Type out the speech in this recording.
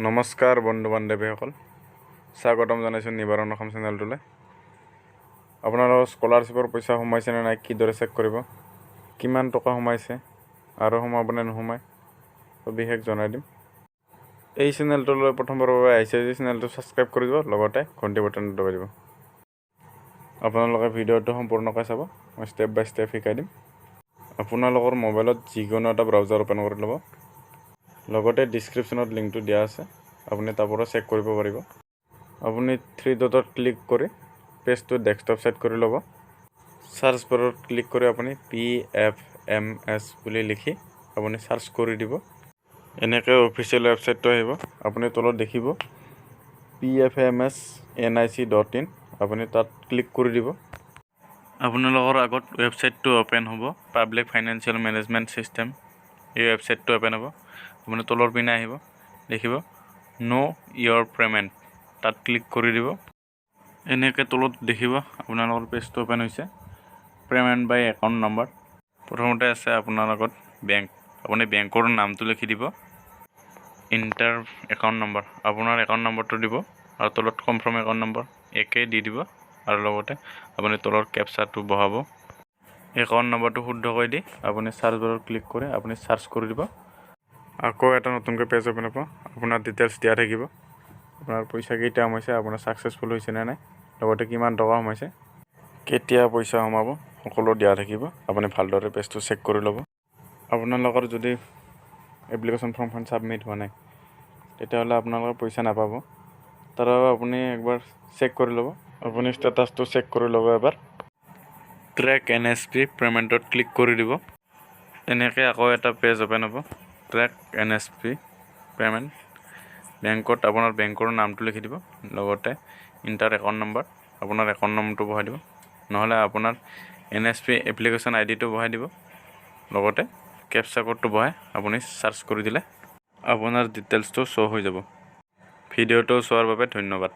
নমস্কাৰ বন্ধু বান্ধৱীসকল, স্বাগতম জনাইছোঁ নিবাৰণ অসম চেনেলটোলৈ। আপোনালোকৰ স্কলাৰশ্বিপৰ পইচা সোমাইছে নে নাই, কিদৰে চেক কৰিব, কিমান টকা সোমাইছে আৰু সোমাব নে নোসোমায় বিশেষ জনাই দিম। এই চেনেলটোলৈ প্ৰথমবাৰৰ বাবে আহিছে যদি চেনেলটো ছাবস্ক্ৰাইব কৰি দিব, লগতে ঘণ্টি বটনটো দবাই দিব। আপোনালোকে ভিডিঅ'টো সম্পূৰ্ণকৈ চাব, মই ষ্টেপ বাই ষ্টেপ শিকাই দিম। আপোনালোকৰ মোবাইলত যিকোনো এটা ব্ৰাউজাৰ অ'পেন কৰি ল'ব, লগতে ডিছক্ৰিপশ্যনত লিংকটো দিয়া আছে, আপুনি তাৰ পৰা চেক কৰিব পাৰিব। আপুনি 3 ডটত ক্লিক কৰি পেজটো ডেস্কটপ ছেট কৰি ল'ব। চাৰ্চ বাৰত ক্লিক কৰি আপুনি PFMS বুলি লিখি আপুনি চাৰ্চ কৰি দিব। এনেকৈ অফিচিয়েল ৱেবছাইটটো আহিব। আপুনি তলত দেখিব pfmsnic.in, আপুনি তাত ক্লিক কৰি দিব। আপোনালোকৰ আগত ৱেবছাইটটো অ'পেন হ'ব, পাব্লিক ফাইনেন্সিয়েল মেনেজমেণ্ট ছিষ্টেম। এই ৱেবছাইটটো অ'পেন হ'ব। আপুনি তলৰ পিনে আহিব, দেখিব ন' ইয়ৰ পে'মেণ্ট, তাত ক্লিক কৰি দিব। এনেকৈ তলত দেখিব আপোনালোকৰ পেজটো অ'পেন হৈছে। পে'মেণ্ট বাই একাউণ্ট নম্বৰ, প্ৰথমতে আছে আপোনাৰ আগত বেংক। আপুনি বেংকৰ নামটো লিখি দিব, ইণ্টাৰ একাউণ্ট নম্বৰ, আপোনাৰ একাউণ্ট নম্বৰটো দিব আৰু তলত কনফাৰ্ম একাউণ্ট নম্বৰ একেই দি দিব আৰু লগতে আপুনি তলৰ কেপচাটো বহাব। একাউণ্ট নম্বৰটো শুদ্ধকৈ দি আপুনি চাৰ্চ বাৰত ক্লিক কৰি আপুনি চাৰ্চ কৰি দিব। আকৌ এটা নতুনকৈ পেজ অ'পেন হ'ব, আপোনাৰ ডিটেইলছ দিয়া থাকিব, আপোনাৰ পইচা কেইটা সোমাইছে, আপোনাৰ ছাকচেছফুল হৈছে নে নাই, লগতে কিমান টকা সোমাইছে, কেতিয়া পইচা সোমাব, সকলো দিয়া থাকিব। আপুনি ভালদৰে পেজটো চেক কৰি ল'ব। আপোনালোকৰ যদি এপ্লিকেশ্যন ফৰ্মখন ছাবমিট হোৱা নাই, তেতিয়াহ'লে আপোনালোকৰ পইচা নাপাব। তাৰ বাবে আপুনি একবাৰ চেক কৰি ল'ব। আপুনি ষ্টেটাছটো চেক কৰি ল'ব এবাৰ। ট্ৰেক NSP পে'মেণ্টত ক্লিক কৰি দিব। এনেকৈ আকৌ এটা পেজ অ'পেন হ'ব, ট্ৰেক NSP পে'মেণ্ট। বেংকত আপোনাৰ বেংকৰ নামটো লিখি দিব, লগতে ইণ্টাৰ একাউণ্ট নম্বৰ, আপোনাৰ একাউণ্ট নম্বৰটো বহাই দিব, নহ'লে আপোনাৰ NSP এপ্লিকেশ্যন IDটো বহাই দিব, লগতে কেপচা কোডটো বহাই আপুনি চাৰ্চ কৰি দিলে আপোনাৰ ডিটেইলছটো শ্ব' হৈ যাব। ভিডিঅ'টো চোৱাৰ বাবে ধন্যবাদ।